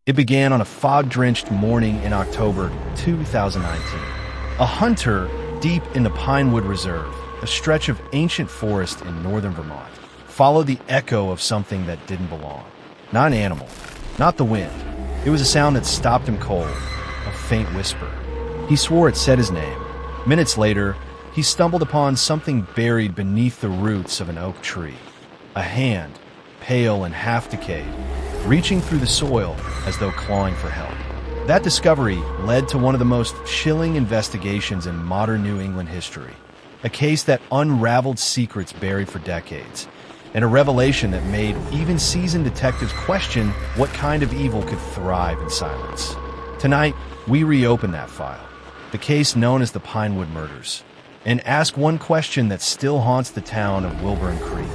It began on a fog-drenched morning in October 2019. A hunter deep in the Pinewood Reserve, a stretch of ancient forest in northern Vermont, followed the echo of something that didn't belong. Not an animal, not the wind. It was a sound that stopped him cold, a faint whisper. He swore it said his name. Minutes later, he stumbled upon something buried beneath the roots of an oak tree. A hand, pale and half-decayed, reaching through the soil as though clawing for help. That discovery led to one of the most chilling investigations in modern New England history. A case that unraveled secrets buried for decades, and a revelation that made even seasoned detectives question what kind of evil could thrive in silence. Tonight, we reopen that file, the case known as the Pinewood Murders, and ask one question that still haunts the town of Wilburn Creek.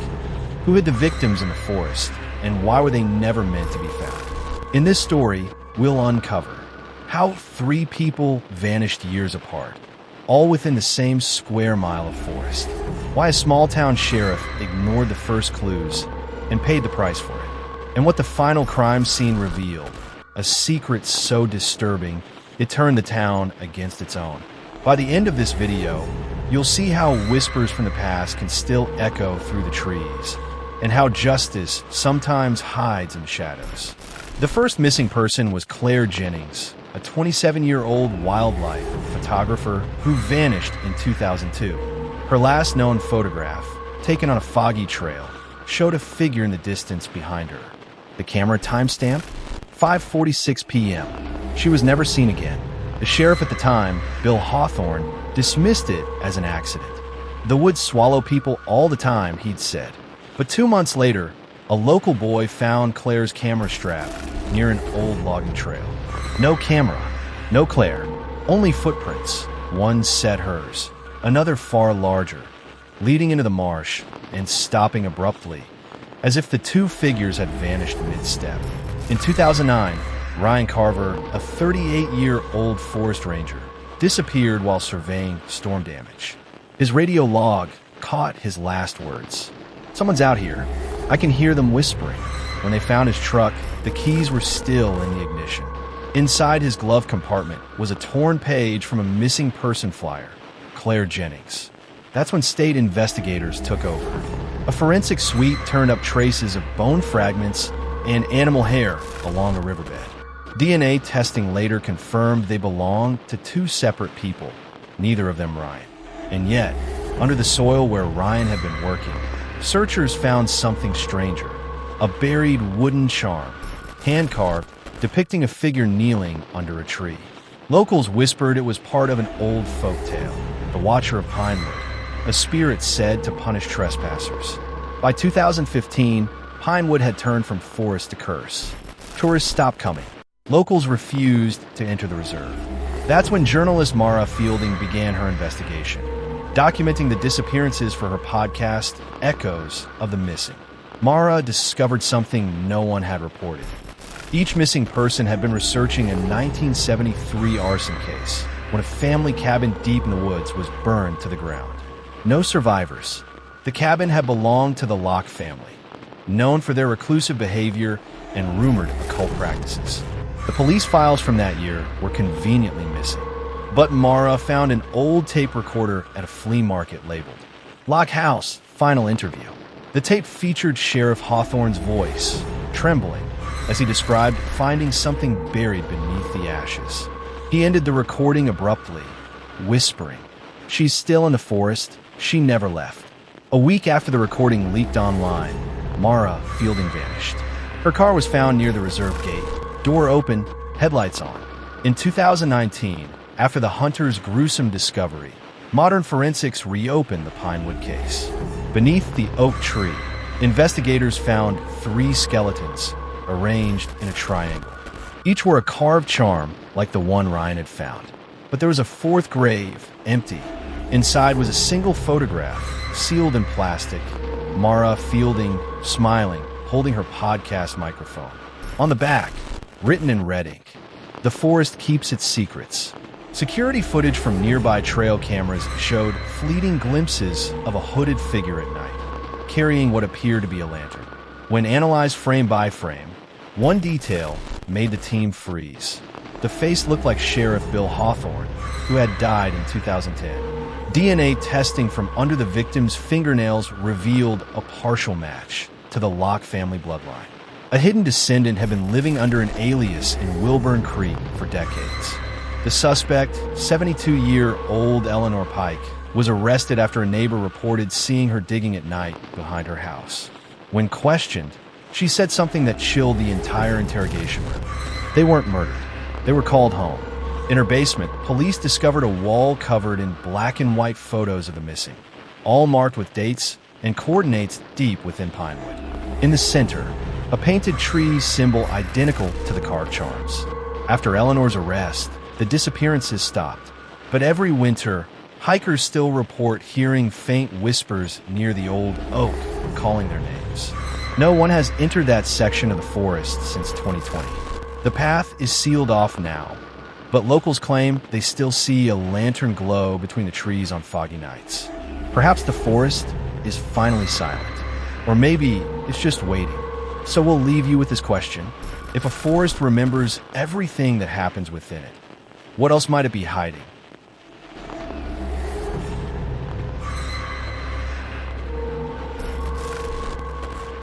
Who hid the victims in the forest, and why were they never meant to be found? In this story, we'll uncover how 3 people vanished years apart, all within the same square mile of forest. Why a small-town sheriff ignored the first clues and paid the price for it. And what the final crime scene revealed, a secret so disturbing it turned the town against its own. By the end of this video, you'll see how whispers from the past can still echo through the trees, and how justice sometimes hides in shadows. The first missing person was Claire Jennings, a 27-year-old wildlife photographer who vanished in 2002. Her last known photograph, taken on a foggy trail, showed a figure in the distance behind her. The camera timestamp? 5:46 p.m. She was never seen again. The sheriff at the time, Bill Hawthorne, dismissed it as an accident. The woods swallow people all the time, he'd said. But 2 months later, a local boy found Claire's camera strap near an old logging trail. No camera, no Claire, only footprints. One said hers, another far larger, leading into the marsh and stopping abruptly, as if the 2 figures had vanished mid-step. In 2009, Ryan Carver, a 38-year-old forest ranger, disappeared while surveying storm damage. His radio log caught his last words. "Someone's out here. I can hear them whispering." When they found his truck, the keys were still in the ignition. Inside his glove compartment was a torn page from a missing person flyer, Claire Jennings. That's when state investigators took over. A forensic sweep turned up traces of bone fragments and animal hair along a riverbed. DNA testing later confirmed they belonged to 2 separate people, neither of them Ryan. And yet, under the soil where Ryan had been working, searchers found something stranger, a buried wooden charm, hand-carved, depicting a figure kneeling under a tree. Locals whispered it was part of an old folktale, the Watcher of Pinewood, a spirit said to punish trespassers. By 2015, Pinewood had turned from forest to curse. Tourists stopped coming. Locals refused to enter the reserve. That's when journalist Mara Fielding began her investigation, documenting the disappearances for her podcast, Echoes of the Missing. Mara discovered something no one had reported. Each missing person had been researching a 1973 arson case when a family cabin deep in the woods was burned to the ground. No survivors. The cabin had belonged to the Locke family, known for their reclusive behavior and rumored occult practices. The police files from that year were conveniently missing, but Mara found an old tape recorder at a flea market labeled Locke House Final Interview. The tape featured Sheriff Hawthorne's voice, trembling, as he described finding something buried beneath the ashes. He ended the recording abruptly, whispering, "She's still in the forest. She never left." A week after the recording leaked online, Mara Fielding vanished. Her car was found near the reserve gate, door open, headlights on. In 2019, after the hunter's gruesome discovery, modern forensics reopened the Pinewood case. Beneath the oak tree, investigators found 3 skeletons arranged in a triangle. Each wore a carved charm like the one Ryan had found. But there was a 4th grave, empty. Inside was a single photograph, sealed in plastic. Mara Fielding, smiling, holding her podcast microphone. On the back, written in red ink, "The forest keeps its secrets." Security footage from nearby trail cameras showed fleeting glimpses of a hooded figure at night, carrying what appeared to be a lantern. When analyzed frame by frame, One detail made the team freeze. The face looked like Sheriff Bill Hawthorne, who had died in 2010. DNA testing from under the victim's fingernails revealed a partial match to the Locke family bloodline. A hidden descendant had been living under an alias in Wilburn Creek for decades. The suspect, 72-year-old Eleanor Pike, was arrested after a neighbor reported seeing her digging at night behind her house. When questioned, she said something that chilled the entire interrogation room. They weren't murdered. They were called home. In her basement, police discovered a wall covered in black and white photos of the missing, all marked with dates and coordinates deep within Pinewood. In the center, a painted tree symbol identical to the card charms. After Eleanor's arrest, the disappearances stopped, but every winter, hikers still report hearing faint whispers near the old oak calling their names. No one has entered that section of the forest since 2020. The path is sealed off now, but locals claim they still see a lantern glow between the trees on foggy nights. Perhaps the forest is finally silent, or maybe it's just waiting. So we'll leave you with this question. If a forest remembers everything that happens within it, what else might it be hiding?